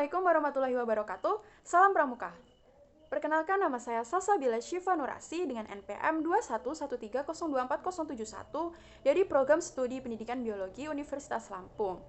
Assalamualaikum warahmatullahi wabarakatuh. Salam Pramuka. Perkenalkan, nama saya Salsabila Syifa Nurasi dengan NPM 21130247071 dari Program Studi Pendidikan Biologi Universitas Lampung.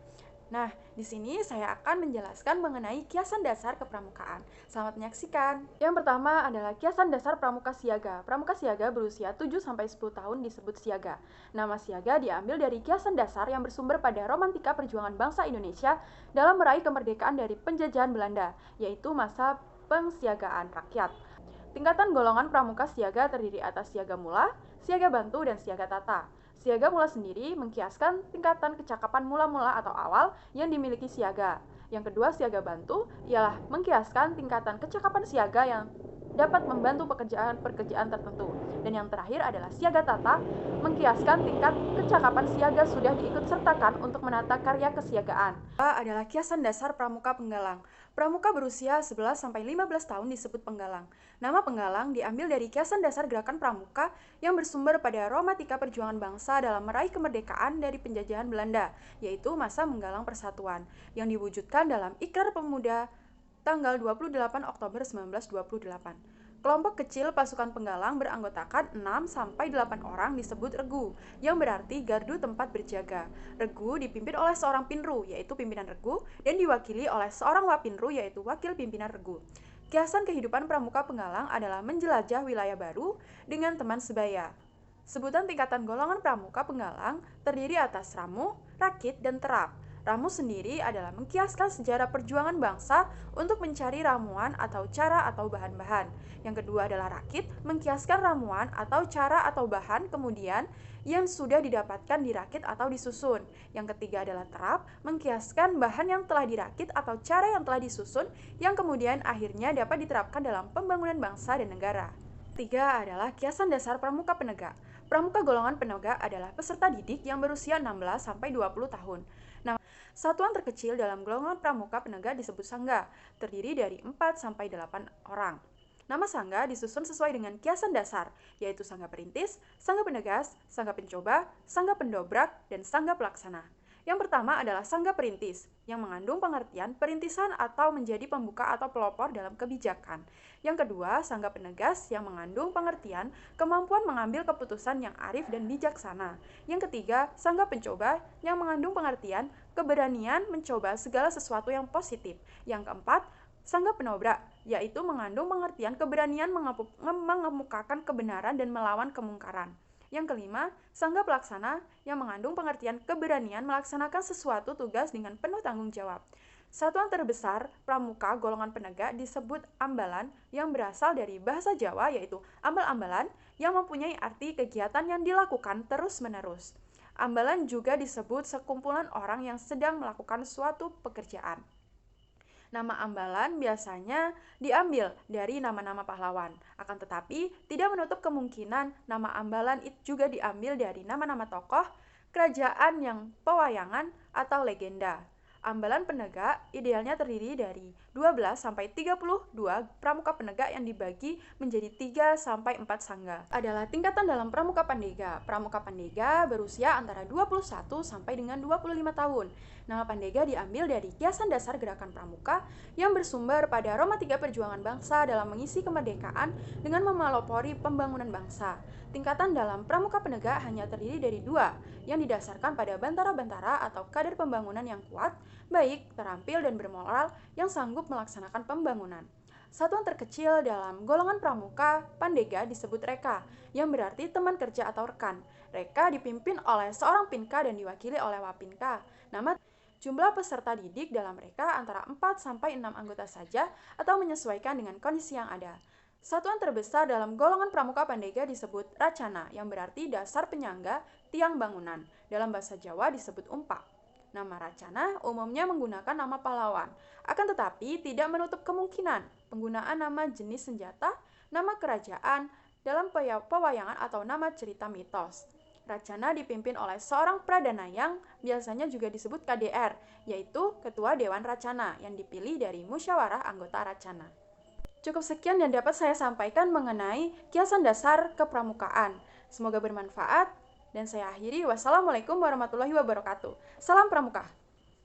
Nah, di sini saya akan menjelaskan mengenai kiasan dasar kepramukaan. Selamat menyaksikan. Yang pertama adalah kiasan dasar pramuka siaga. Pramuka siaga berusia 7-10 tahun disebut siaga. Nama siaga diambil dari kiasan dasar yang bersumber pada romantika perjuangan bangsa Indonesia dalam meraih kemerdekaan dari penjajahan Belanda, yaitu masa pengsiagaan rakyat. Tingkatan golongan pramuka siaga terdiri atas siaga mula, siaga bantu, dan siaga tata. Siaga mula sendiri mengkiaskan tingkatan kecakapan mula-mula atau awal yang dimiliki siaga. Yang kedua, siaga bantu ialah mengkiaskan tingkatan kecakapan siaga yang dapat membantu pekerjaan tertentu. Dan yang terakhir adalah siaga tata, mengkiaskan tingkat kecakapan siaga sudah diikut sertakan untuk menata karya kesiagaan. Adalah kiasan dasar pramuka penggalang. Pramuka berusia 11-15 tahun disebut penggalang. Nama penggalang diambil dari kiasan dasar gerakan pramuka yang bersumber pada romantika perjuangan bangsa dalam meraih kemerdekaan dari penjajahan Belanda, yaitu masa menggalang persatuan, yang diwujudkan dalam Ikrar Pemuda tanggal 28 Oktober 1928. Kelompok kecil pasukan penggalang beranggotakan 6-8 orang disebut regu, yang berarti gardu tempat berjaga. Regu dipimpin oleh seorang pinru, yaitu pimpinan regu, dan diwakili oleh seorang wapinru, yaitu wakil pimpinan regu. Kiasan kehidupan pramuka penggalang adalah menjelajah wilayah baru dengan teman sebaya. Sebutan tingkatan golongan pramuka penggalang terdiri atas ramu, rakit, dan terap. Ramu sendiri adalah mengkiaskan sejarah perjuangan bangsa untuk mencari ramuan atau cara atau bahan-bahan. Yang kedua adalah rakit, mengkiaskan ramuan atau cara atau bahan kemudian yang sudah didapatkan dirakit atau disusun. Yang ketiga adalah terap, mengkiaskan bahan yang telah dirakit atau cara yang telah disusun yang kemudian akhirnya dapat diterapkan dalam pembangunan bangsa dan negara. Tiga adalah kiasan dasar pramuka penegak. Pramuka golongan penegak adalah peserta didik yang berusia 16-20 tahun. Satuan terkecil dalam golongan pramuka penegak disebut sangga, terdiri dari 4-8 orang. Nama sangga disusun sesuai dengan kiasan dasar, yaitu sangga perintis, sangga penegas, sangga pencoba, sangga pendobrak, dan sangga pelaksana. Yang pertama adalah sangga perintis, yang mengandung pengertian perintisan atau menjadi pembuka atau pelopor dalam kebijakan. Yang kedua, sangga penegas yang mengandung pengertian kemampuan mengambil keputusan yang arif dan bijaksana. Yang ketiga, sangga pencoba yang mengandung pengertian keberanian mencoba segala sesuatu yang positif. Yang keempat, sangga penobrak, yaitu mengandung pengertian keberanian mengemukakan kebenaran dan melawan kemungkaran. Yang kelima, sangga pelaksana yang mengandung pengertian keberanian melaksanakan sesuatu tugas dengan penuh tanggung jawab. Satuan terbesar pramuka golongan penegak disebut ambalan yang berasal dari bahasa Jawa, yaitu ambal-ambalan yang mempunyai arti kegiatan yang dilakukan terus-menerus. Ambalan juga disebut sekumpulan orang yang sedang melakukan suatu pekerjaan. Nama ambalan biasanya diambil dari nama-nama pahlawan. Akan tetapi, tidak menutup kemungkinan nama ambalan itu juga diambil dari nama-nama tokoh, kerajaan yang pewayangan, atau legenda. Ambalan penegak idealnya terdiri dari 12-32 pramuka penegak yang dibagi menjadi 3-4 sangga. Adalah tingkatan dalam pramuka pandega. Pramuka pandega berusia antara 21 sampai dengan 25 tahun. Nama pandega diambil dari kiasan dasar gerakan pramuka yang bersumber pada romantika perjuangan bangsa dalam mengisi kemerdekaan dengan memelopori pembangunan bangsa. Tingkatan dalam pramuka penegak hanya terdiri dari 2, yang didasarkan pada bantara-bantara atau kader pembangunan yang kuat, baik, terampil, dan bermoral yang sanggup melaksanakan pembangunan. Satuan terkecil dalam golongan pramuka pandega disebut reka, yang berarti teman kerja atau rekan. Reka dipimpin oleh seorang pinka dan diwakili oleh wapinka. Jumlah peserta didik dalam reka antara 4-6 anggota saja atau menyesuaikan dengan kondisi yang ada. Satuan terbesar dalam golongan pramuka pandega disebut racana, yang berarti dasar penyangga tiang bangunan. Dalam bahasa Jawa disebut umpak. Nama racana umumnya menggunakan nama pahlawan, akan tetapi tidak menutup kemungkinan penggunaan nama jenis senjata, nama kerajaan, dalam pewayangan atau nama cerita mitos. Racana dipimpin oleh seorang pradana yang biasanya juga disebut KDR, yaitu Ketua Dewan Racana, yang dipilih dari musyawarah anggota racana. Cukup sekian yang dapat saya sampaikan mengenai kiasan dasar kepramukaan. Semoga bermanfaat dan saya akhiri. Wassalamualaikum warahmatullahi wabarakatuh. Salam Pramuka.